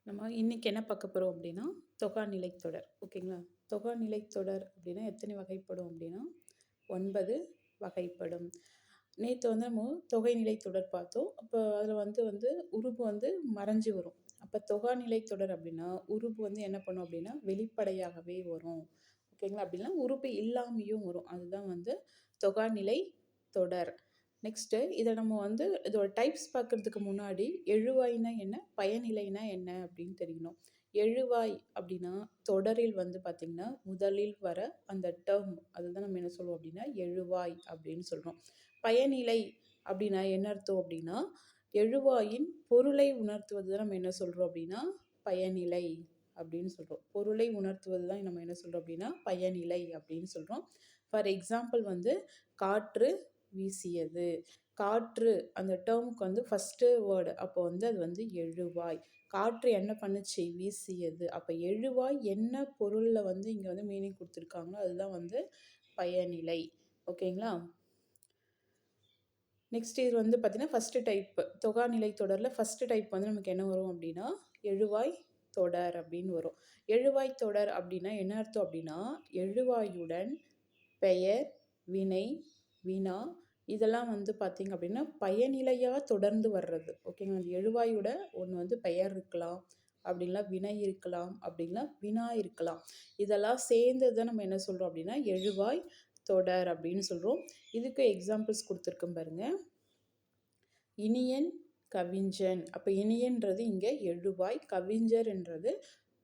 நம்ம இன்னைக்கு என்ன பார்க்க போகிறோம் அப்படின்னா தொகாநிலைத் தொடர். ஓகேங்களா? தொகாநிலைத் தொடர் அப்படின்னா எத்தனை வகைப்படும் அப்படின்னா 9 வகைப்படும். நேற்று வந்து நம்ம தொகைநிலைத் தொடர் பார்த்தோம். அப்போ அதில் வந்து உருபு வந்து மறைஞ்சு வரும். அப்போ தொகாநிலைத் தொடர் அப்படின்னா உருபு வந்து என்ன பண்ணும் அப்படின்னா வெளிப்படையாகவே வரும். ஓகேங்களா? அப்படின்னா உருபு இல்லாமையும் வரும். அதுதான் வந்து தொகாநிலை தொடர். நெக்ஸ்ட்டு இதை நம்ம வந்து இதோட டைப்ஸ் பார்க்கறதுக்கு முன்னாடி எழுவாய்னா என்ன, பயனிலைனா என்ன அப்படின்னு தெரியணும். எழுவாய் அப்படின்னா தொடரில் வந்து பார்த்திங்கன்னா முதலில் வர அந்த டேர்ம் அதுதான் நம்ம என்ன சொல்லுவோம் அப்படின்னா எழுவாய் அப்படின்னு சொல்கிறோம். பயனிலை அப்படின்னா என்ன அர்த்தம் அப்படின்னா எழுவாயின் பொருளை உணர்த்துவது தான் நம்ம என்ன சொல்கிறோம் அப்படின்னா பயனிலை அப்படின்னு சொல்கிறோம். பொருளை உணர்த்துவது தான் நம்ம என்ன சொல்கிறோம் அப்படின்னா பயனிலை அப்படின்னு சொல்கிறோம். ஃபார் எக்ஸாம்பிள் வந்து காற்று வீசியது. காற்று அந்த டேர்முக்கு வந்து ஃபஸ்ட்டு வேர்டு அப்போ வந்து அது வந்து எழுவாய். காற்று என்ன பண்ணுச்சு, வீசியது. அப்போ எழுவாய் என்ன பொருளில் வந்து இங்கே வந்து மீனிங் கொடுத்துருக்காங்களோ அதுதான் வந்து பயனிலை. ஓகேங்களா? நெக்ஸ்ட் இது வந்து பார்த்தீங்கன்னா ஃபஸ்ட்டு டைப்பு தொகாநிலை தொடரில் ஃபஸ்ட்டு டைப் வந்து நமக்கு என்ன வரும் அப்படின்னா எழுவாய் தொடர் அப்படின்னு வரும். எழுவாய் தொடர் அப்படின்னா என்ன அர்த்தம் அப்படின்னா எழுவாயுடன் பெயர், வினை, வினா இதெல்லாம் வந்து பார்த்திங்க அப்படின்னா பயனிலையாக தொடர்ந்து வர்றது. ஓகேங்களா? அந்த எழுவாயோட ஒன்று வந்து பெயர் இருக்கலாம், அப்படின்லாம் வினை இருக்கலாம், அப்படின்லாம் வினா இருக்கலாம். இதெல்லாம் சேர்ந்தது தான் நம்ம என்ன சொல்கிறோம் அப்படின்னா எழுவாய் தொடர் அப்படின்னு சொல்கிறோம். இதுக்கு எக்ஸாம்பிள்ஸ் கொடுத்துருக்கோம் பாருங்க. இனியன், கவிஞன். அப்போ இனியன்றது இங்கே எழுவாய், கவிஞர்ன்றது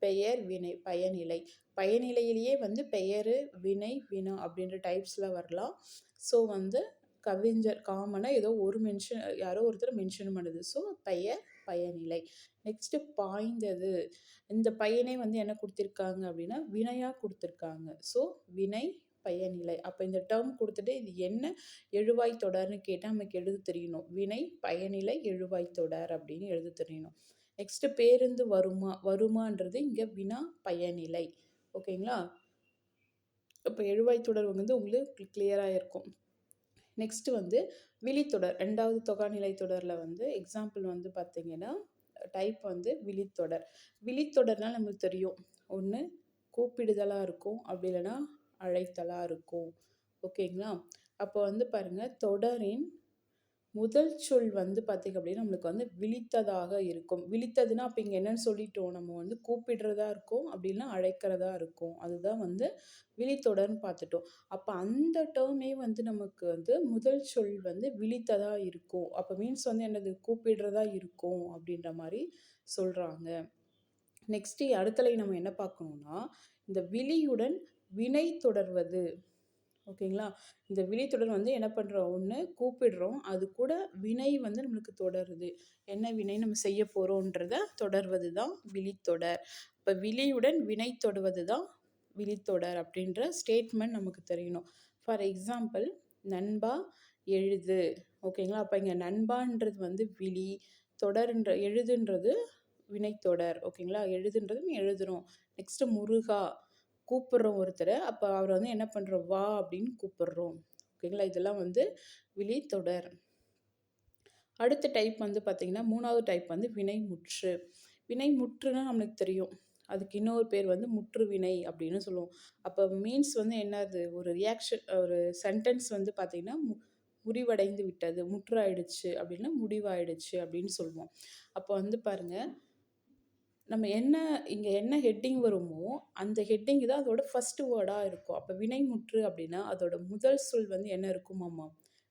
பெயர், வினை, பயனிலை. பயனிலையிலேயே வந்து பெயர், வினை, வினா அப்படின்ற டைப்ஸில் வரலாம். ஸோ வந்து கவிஞர் காமனாக ஏதோ ஒரு மென்ஷன் யாரோ ஒருத்தர் மென்ஷன் பண்ணுது. ஸோ பெயர், பயனிலை. நெக்ஸ்ட்டு பாய்ந்தது. இந்த பையனே வந்து என்ன கொடுத்துருக்காங்க அப்படின்னா வினையாக கொடுத்துருக்காங்க. ஸோ வினை, பயனிலை. அப்போ இந்த டேர்ம் கொடுத்துட்டு இது என்ன எழுவாய் தொடர்னு கேட்டால் நமக்கு எழுத தெரியணும். வினை, பயனிலை, எழுவாய் தொடர் அப்படின்னு எழுத தெரியணும். நெக்ஸ்ட்டு பேருந்து வருமா. வருமான்றது இங்கே வினா, பயனிலை. ஓகேங்களா? இப்போ எழுவாய் தொடர் வந்து உங்களுக்கு கிளியராக இருக்கும். நெக்ஸ்ட்டு வந்து விழித்தொடர். 2வது தொகாநிலை தொடரில் வந்து எக்ஸாம்பிள் வந்து பார்த்திங்கன்னா டைப் வந்து விழித்தொடர். விழித்தொடர்னால் நம்மளுக்கு தெரியும். ஒன்று கூப்பிடுதலாக இருக்கும், அப்படி இல்லைன்னா அழைத்தலாக இருக்கும். ஓகேங்களா? அப்போ வந்து பாருங்கள் தொடரின் முதல் சொல் வந்து பார்த்திங்க அப்படின்னா நம்மளுக்கு வந்து விழித்ததாக இருக்கும். விழித்ததுன்னா அப்போ இங்கே என்னன்னு சொல்லிட்டோம், நம்ம வந்து கூப்பிடுறதா இருக்கும், அப்படின்னா அழைக்கிறதா இருக்கும். அதுதான் வந்து விழித்தொடர்னு பார்த்துட்டோம். அப்போ அந்த டேர்மே வந்து நமக்கு வந்து முதல் சொல் வந்து விழித்ததாக இருக்கும். அப்போ மீன்ஸ் வந்து என்னது கூப்பிடுறதா இருக்கும் அப்படின்ற மாதிரி சொல்கிறாங்க. நெக்ஸ்ட்டு அடுத்தலை நம்ம என்ன பார்க்கணுன்னா இந்த விழியுடன் வினை தொடர்வது. ஓகேங்களா? இந்த விழித்தொடர் வந்து என்ன பண்ணுறோம், ஒன்று கூப்பிடுறோம், அது கூட வினை வந்து நம்மளுக்கு தொடருது. என்ன வினை நம்ம செய்ய போகிறோன்றத தொடர்வது தான் விழித்தொடர். இப்போ விழியுடன் வினை தொடுவது தான் விழித்தொடர் அப்படின்ற ஸ்டேட்மெண்ட் நமக்கு தெரியணும். ஃபார் எக்ஸாம்பிள் நண்பா எழுது. ஓகேங்களா? அப்போ இங்கே நண்பான்றது வந்து விழி, தொடர்ன்ற எழுதுன்றது வினைத்தொடர். ஓகேங்களா? எழுதுன்றது எழுதுகிறோம். நெக்ஸ்ட்டு முருகா கூப்பிட்றோம் ஒருத்தரை, அப்போ அவர் வந்து என்ன பண்ணுறோம், வா அப்படின்னு கூப்பிட்றோம். ஓகேங்களா? இதெல்லாம் வந்து விழித்தொடர். அடுத்த டைப் வந்து பார்த்திங்கன்னா 3வது டைப் வந்து வினைமுற்று. வினைமுற்றுன்னா நம்மளுக்கு தெரியும், அதுக்கு இன்னொரு பேர் வந்து முற்று வினை அப்படின்னு சொல்லுவோம். அப்போ மீன்ஸ் வந்து என்னது, ஒரு ரியாக்ஷன், ஒரு சென்டென்ஸ் வந்து பார்த்திங்கன்னா முடிவடைந்து விட்டது, முற்றாயிடுச்சு அப்படின்னா முடிவாயிடுச்சு அப்படின்னு சொல்லுவோம். அப்போ வந்து பாருங்கள், நம்ம இங்கே என்ன ஹெட்டிங் வருமோ அந்த ஹெட்டிங் தான் அதோட ஃபஸ்ட்டு வேர்டாக இருக்கும். அப்போ வினைமுற்று அப்படின்னா அதோட முதல் சொல் வந்து என்ன இருக்குமாம்மா,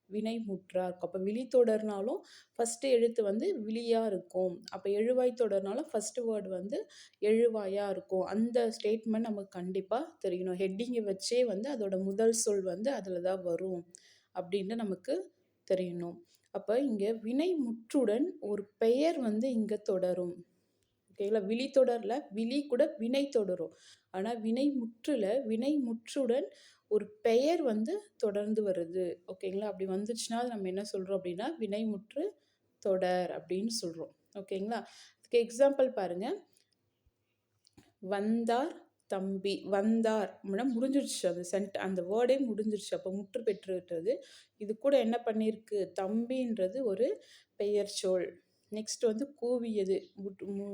வினைமுற்றா இருக்கும். அப்போ விழித்தொடர்னாலும் ஃபஸ்ட்டு எழுத்து வந்து விழியாக இருக்கும். அப்போ எழுவாய் தொடர்னாலும் ஃபஸ்ட்டு வேர்டு வந்து எழுவாயாக இருக்கும். அந்த ஸ்டேட்மெண்ட் நமக்கு கண்டிப்பாக தெரியணும். ஹெட்டிங்கை வச்சே வந்து அதோட முதல் சொல் வந்து அதில் தான் வரும் அப்படின்னு நமக்கு தெரியணும். அப்போ இங்கே வினைமுற்றுடன் ஒரு பெயர் வந்து இங்கே தொடரும். ஓகேங்களா? விழித்தொடரில் விழி கூட வினை தொடரும். ஆனால் வினைமுற்றுடன் ஒரு பெயர் வந்து தொடர்ந்து வருது. ஓகேங்களா? அப்படி வந்துச்சுன்னா நம்ம என்ன சொல்கிறோம் அப்படின்னா வினைமுற்று தொடர் அப்படின்னு சொல்கிறோம். ஓகேங்களா? இதுக்கு எக்ஸாம்பிள் பாருங்கள். வந்தார் தம்பி. வந்தார் அப்படின்னா முடிஞ்சிருச்சு, அந்த வேர்டே முடிஞ்சிருச்சு. அப்போ முற்று பெற்று விட்டது. இது கூட என்ன பண்ணியிருக்கு, தம்பின்றது ஒரு பெயர் சொல். நெக்ஸ்ட் வந்து கூவியது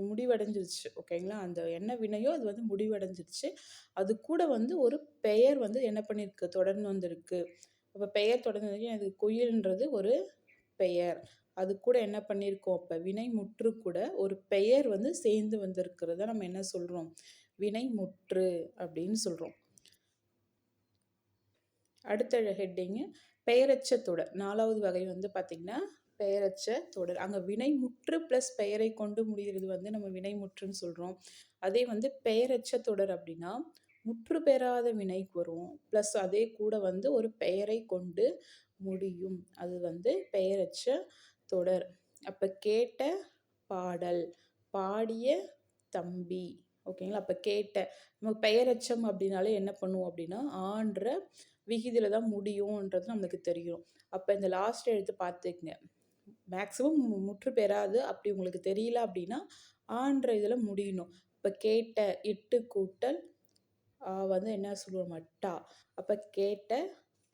முடிவடைஞ்சிருச்சு. ஓகேங்களா? அந்த என்ன வினையோ அது வந்து முடிவடைஞ்சிருச்சு. அது கூட வந்து ஒரு பெயர் வந்து என்ன பண்ணியிருக்கு? தொடர்ந்து வந்திருக்கு. அப்ப பெயர் தொடர்ந்து வந்திருக்கு. அது குயில்ன்றது ஒரு பெயர். அது கூட என்ன பண்ணியிருக்கோம்? அப்ப வினைமுற்று கூட ஒரு பெயர் வந்து சேர்ந்து வந்திருக்கிறத நம்ம என்ன சொல்றோம்? வினைமுற்று அப்படின்னு சொல்றோம். அடுத்த ஹெட்டிங்கு பெயரச்ச தொடர். 4வது வகை வந்து பார்த்தீங்கன்னா, பெயரச்ச தொடர். அங்க வினைமுற்று பிளஸ் பெயரை கொண்டு முடியிறது வந்து நம்ம வினைமுற்றுன்னு சொல்றோம். அதே வந்து பெயரச்ச தொடர் அப்படின்னா, முற்று பெறாத வினை வரும். பிளஸ் அதே கூட வந்து ஒரு பெயரை கொண்டு முடியும். அது வந்து பெயரச்ச தொடர். அப்ப கேட்ட பாடல், பாடிய தம்பி. ஓகேங்களா? அப்ப கேட்ட நம்ம பெயரெச்சம் அப்படின்னாலே என்ன பண்ணுவோம் அப்படின்னா, ஆன்ற விகுதியில தான் முடியும்ன்றது நம்மளுக்கு தெரியும். அப்ப இந்த லாஸ்ட் எழுத்து பார்த்துக்கங்க. மேக்ஸிமம் முற்று பெறாது. அப்படி உங்களுக்கு தெரியல அப்படின்னா, ஆன்ற இதில முடியணும். இப்ப கேட்ட இட்டு கூட்டல் வந்து என்ன சொல்லுவோம் டா. அப்ப கேட்ட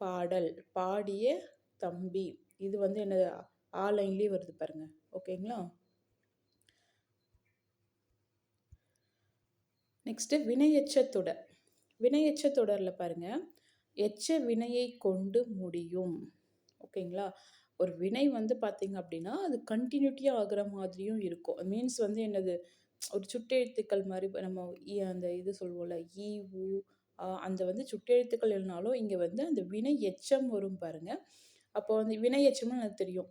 பாடல், பாடிய தம்பி. இது வந்து என்னது லைன்லயே வருது பாருங்க. ஓகேங்களா? நெக்ஸ்ட்டு வினையெச்ச தொடர். வினையெச்ச தொடர்ல பாருங்க, எச்ச வினையை கொண்டு முடியும். ஓகேங்களா? ஒரு வினை வந்து பார்த்தீங்க அப்படின்னா, அது கன்டினியூட்டியா ஆகுற மாதிரியும் இருக்கும். மீன்ஸ் வந்து என்னது, ஒரு சுட்டெழுத்துக்கள் மாரி நம்ம அந்த இது சொல்லுவோம்ல, இ, உ, அந்த வந்து சுட்டெழுத்துக்கள் இல்லனாலும், இங்க வந்து அந்த வினை எச்சம் வரும் பாருங்க. அப்போ வந்து வினை எச்சம்னா எனக்கு தெரியும்.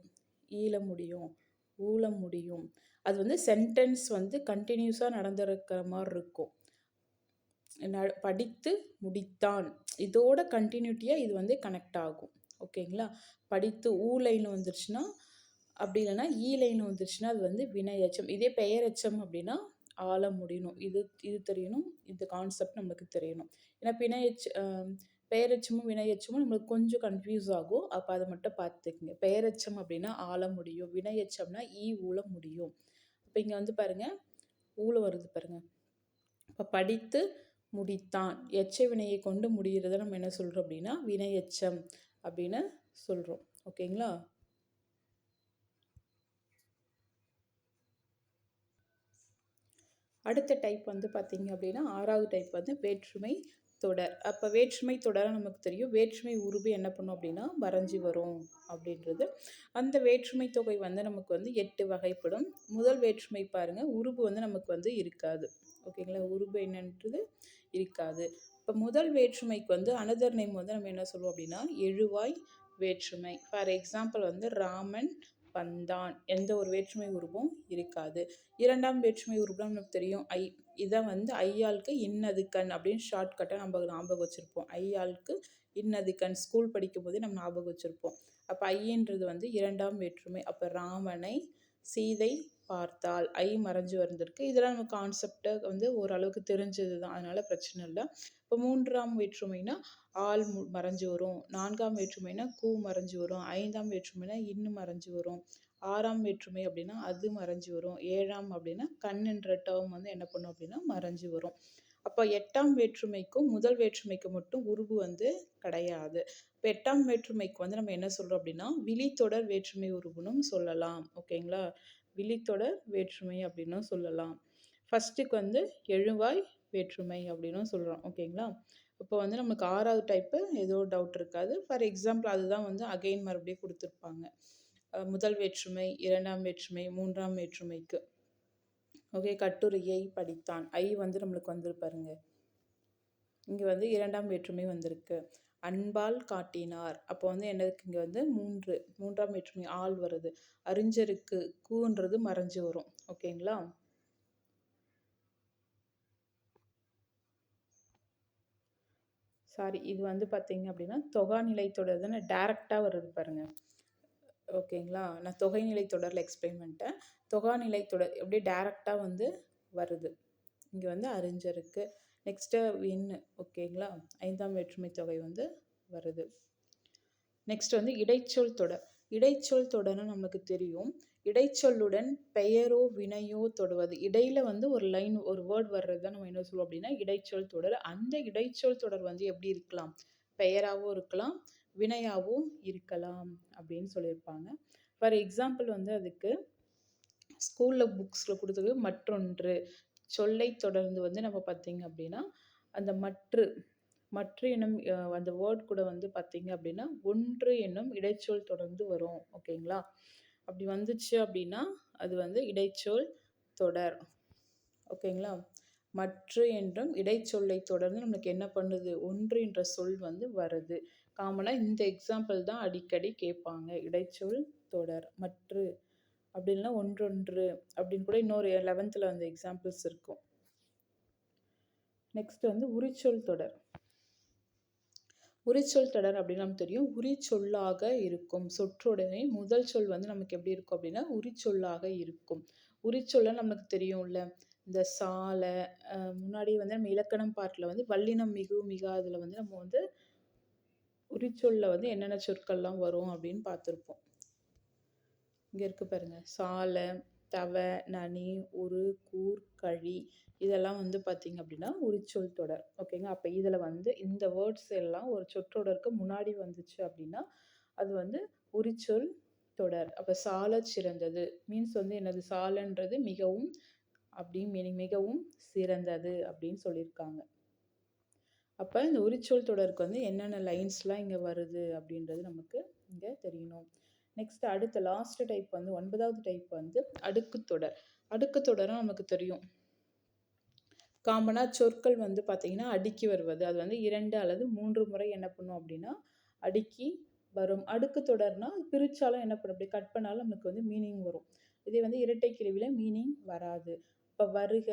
ஈல முடியும், ஊல முடியும். அது வந்து சென்டென்ஸ் வந்து கன்டினியூஸா நடந்திருக்கிற மாரி இருக்கும். படித்து முடித்தான். இதோட கன்டினியூட்டியா இது வந்து கனெக்ட் ஆகும். ஓகேங்களா? படித்து ஊ லைன் வந்துருச்சுன்னா, அப்படி இல்லைன்னா ஈ லைன் வந்துருச்சுன்னா அது வந்து வினையெச்சம். இதே பெயரெச்சம் அப்படின்னா ஆள முடியணும். இது இது தெரியணும். இந்த கான்செப்ட் நம்மளுக்கு தெரியணும். ஏன்னா பெயரெச்சமும் வினையெச்சமும் நம்மளுக்கு கொஞ்சம் கன்ஃபியூஸ் ஆகும். அப்போ அதை மட்டும் பார்த்துக்குங்க. பெயரெச்சம் அப்படின்னா ஆள முடியும். வினையெச்சம்னா ஊல முடியும். இப்போ இங்கே வந்து பாருங்க, ஊல வருது பாருங்க. இப்போ படித்து முடித்தான். எச்ச வினையை கொண்டு முடிகிறத நம்ம என்ன சொல்கிறோம் அப்படின்னா வினையெச்சம் அப்படின்னு சொல்கிறோம். ஓகேங்களா? அடுத்த டைப் வந்து பார்த்தீங்க அப்படின்னா 6வது டைப் வந்து வேற்றுமை தொடர். அப்போ வேற்றுமை தொடர் நமக்கு தெரியும். வேற்றுமை உருபு என்ன பண்ணும் அப்படின்னா வரைஞ்சி வரும் அப்படின்றது. அந்த வேற்றுமை தொகை வந்து நமக்கு வந்து 8 வகைப்படும். முதல் வேற்றுமை பாருங்க, உருபு வந்து நமக்கு வந்து இருக்காது. ஓகேங்களா? உருபு என்னன்றது இருக்காது. இப்போ முதல் வேற்றுமைக்கு வந்து அனதர் நேம் வந்து நம்ம என்ன சொல்லுவோம் அப்படின்னா எழுவாய் வேற்றுமை. ஃபார் எக்ஸாம்பிள் வந்து ராமன் வந்தான். எந்த ஒரு வேற்றுமை உருவும் இருக்காது. இரண்டாம் வேற்றுமை உருவம் நமக்கு தெரியும் இதை வந்து ஐயாளுக்கு இன்னது கண் அப்படின்னு ஷார்ட்கட்டாக நம்ம ஞாபகம் வச்சுருப்போம். ஐயாளுக்கு இன்னது கண் ஸ்கூல் படிக்கும் போதே நம்ம ஞாபகம் வச்சுருப்போம். அப்போ ஐன்றது வந்து இரண்டாம் வேற்றுமை. அப்போ ராமனை சீதை பார்த்தால் மறைஞ்சு வந்திருக்கு. இதெல்லாம் நம்ம கான்செப்டை வந்து ஓரளவுக்கு தெரிஞ்சது தான், அதனால பிரச்சனை இல்லை. இப்போ மூன்றாம் வேற்றுமைனா ஆள் மறைஞ்சு வரும். நான்காம் வேற்றுமைனா கூ மறைஞ்சு வரும். ஐந்தாம் வேற்றுமைனா இன்னும் மறைஞ்சு வரும். ஆறாம் வேற்றுமை அப்படின்னா அது மறைஞ்சு வரும். ஏழாம் அப்படின்னா கண்ணுன்ற டேர்ம் வந்து என்ன பண்ணும் அப்படின்னா மறைஞ்சு வரும். அப்போ எட்டாம் வேற்றுமைக்கும் முதல் வேற்றுமைக்கு மட்டும் உருவு வந்து கிடையாது. இப்போ எட்டாம் வேற்றுமைக்கு வந்து நம்ம என்ன சொல்றோம் அப்படின்னா விழித்தொடர் வேற்றுமை உருவுன்னு சொல்லலாம். ஓகேங்களா? விழித்தொடர் வேற்றுமை அப்படின்னு சொல்லலாம். ஃபர்ஸ்ட்டுக்கு வந்து எழுவாய் வேற்றுமை அப்படின்னு சொல்கிறோம். ஓகேங்களா? இப்போ வந்து நமக்கு 6வது டைப்பு ஏதோ டவுட் இருக்காது. ஃபார் எக்ஸாம்பிள் அதுதான் வந்து அகைன் மறுபடியும் கொடுத்துருப்பாங்க. முதல் வேற்றுமை, இரண்டாம் வேற்றுமை, மூன்றாம் வேற்றுமைக்கு. ஓகே, கட்டுரையை படித்தான். வந்து நம்மளுக்கு வந்துருப்பாருங்க. இங்கே வந்து இரண்டாம் வேற்றுமை வந்திருக்கு. அன்பால் காட்டினார். அப்போ வந்து என்னதுக்கு இங்கே வந்து மூன்றாம் வேற்றுமை ஆள் வருது. அறிஞருக்கு கூன்றது மறைஞ்சு வரும். ஓகேங்களா? சாரி, இது வந்து பார்த்தீங்க அப்படின்னா தொகாநிலை தொடர் தானே, டைரக்டாக வருது பாருங்க. ஓகேங்களா? நான் தொகைநிலை தொடரில் எக்ஸ்பிளைன் பண்ணிட்டேன். தொகாநிலை தொடர் எப்படி டைரக்டாக வந்து வருது. இங்கே வந்து அறிஞருக்கு நெக்ஸ்ட்டு ஓகேங்களா? ஐந்தாம் வேற்றுமை தொகை வந்து வருது. நெக்ஸ்ட் வந்து இடைச்சொல் தொடர். இடைச்சொல் தொடர்னு நமக்கு தெரியும். இடைச்சொல்லுடன் பெயரோ வினையோ தொடுவது. இடையில வந்து ஒரு லைன் ஒரு வேர்ட் வர்றது தான் நம்ம என்ன சொல்லுவோம் அப்படின்னா இடைச்சொல் தொடர். அந்த இடைச்சொல் தொடர் வந்து எப்படி இருக்கலாம்? பெயராகவும் இருக்கலாம், வினையாகவும் இருக்கலாம் அப்படின்னு சொல்லியிருப்பாங்க. ஃபார் எக்ஸாம்பிள் வந்து அதுக்கு ஸ்கூலில் புக்ஸில் கொடுத்தது மற்றொன்று. சொல்லை தொடர்ந்து வந்து நம்ம பார்த்தீங்க அப்படின்னா அந்த மற்று என்னும் அந்த வேர்ட் கூட வந்து பார்த்தீங்க அப்படின்னா ஒன்று என்னும் இடைச்சொல் தொடர்ந்து வரும். ஓகேங்களா? அப்படி வந்துச்சு அப்படின்னா அது வந்து இடைச்சொல் தொடர். ஓகேங்களா? மற்று என்றும் இடைச்சொல்லை தொடர்ந்து நமக்கு என்ன பண்ணுது, ஒன்று என்ற சொல் வந்து வருது. காமனாக இந்த எக்ஸாம்பிள் தான் அடிக்கடி கேட்பாங்க. இடைச்சொல் தொடர் மற்று அப்படின்னா ஒன்றொன்று அப்படின்னு கூட இன்னொரு 11th அந்த எக்ஸாம்பிள்ஸ் இருக்கும். நெக்ஸ்ட் வந்து உரிச்சொல் தொடர். உரிச்சொல் தொடர் அப்படின்னு நமக்கு தெரியும். உரிச்சொல்லாக இருக்கும். சொற்றொடரை முதல் சொல் வந்து நமக்கு எப்படி இருக்கும் அப்படின்னா உரிச்சொல்லாக இருக்கும். உரிச்சொல்ல நமக்கு தெரியும்ல, இந்த சால முன்னாடி வந்து நம்ம இலக்கணம் பாட்டில் வந்து வல்லினம் மிகு மிகாதுல வந்து நம்ம வந்து உரிச்சொல்ல வந்து என்னென்ன சொற்கள்லாம் வரும் அப்படின்னு பார்த்துருப்போம். இங்கே இருக்கு பாருங்க, சால, தவ, நனி, உரு, கூர், கழி இதெல்லாம் வந்து பார்த்தீங்க அப்படின்னா உரிச்சொல் தொடர். ஓகேங்க. அப்போ இதில் வந்து இந்த வேர்ட்ஸ் எல்லாம் ஒரு சொற்றொடருக்கு முன்னாடி வந்துச்சு அப்படின்னா அது வந்து உரிச்சொல் தொடர். அப்போ சால சிறந்தது மீன்ஸ் வந்து என்னது, சாலன்றது மிகவும் அப்படின்னு மீனிங், மிகவும் சிறந்தது அப்படின்னு சொல்லியிருக்காங்க. அப்போ இந்த உரிச்சொல் தொடருக்கு வந்து என்னென்ன லைன்ஸ்லாம் இங்கே வருது அப்படின்றது நமக்கு இங்கே தெரியணும். நெக்ஸ்ட் அடுத்த லாஸ்ட் டைப் வந்து 9வது டைப் வந்து அடுக்கு தொடர். அடுக்கு தொடரும் நமக்கு தெரியும். காமனாக சொற்கள் வந்து பார்த்தீங்கன்னா அடுக்கி வருவது. அது வந்து 2 அல்லது 3 முறை என்ன பண்ணும் அப்படின்னா அடுக்கி வரும். அடுக்கு தொடர்னா பிரிச்சாலும் என்ன பண்ணும், அப்படி கட் பண்ணாலும் நமக்கு வந்து மீனிங் வரும். இதே வந்து இரட்டை கிளவியில் மீனிங் வராது. இப்போ வருக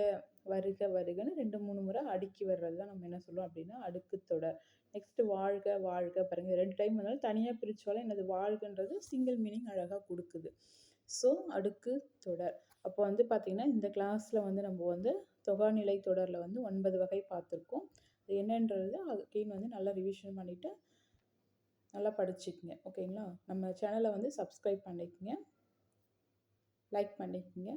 வருக வருகன்னு 2 3 முறை அடுக்கி வர்றது தான் நம்ம என்ன சொல்லுவோம் அப்படின்னா அடுக்கு தொடர். நெக்ஸ்ட் வாழ்க வாழ்க பாருங்க, 2 டைம் வந்தாலும் தனியாக பிரிச்சாலும் என்னது வாழ்கன்றது சிங்கிள் மீனிங் அழகாக கொடுக்குது. ஸோ அடுக்கு தொடர். அப்போ வந்து பார்த்தீங்கன்னா இந்த கிளாஸில் வந்து நம்ம வந்து தொகாநிலை தொடரில் வந்து 9 வகை பார்த்துருக்கோம். அது என்னன்றது அகைன் வந்து நல்லா ரிவிஷன் பண்ணிவிட்டு நல்லா படிச்சுக்குங்க. ஓகேங்களா? நம்ம சேனலை வந்து சப்ஸ்கிரைப் பண்ணிக்கங்க, லைக் பண்ணிக்கங்க.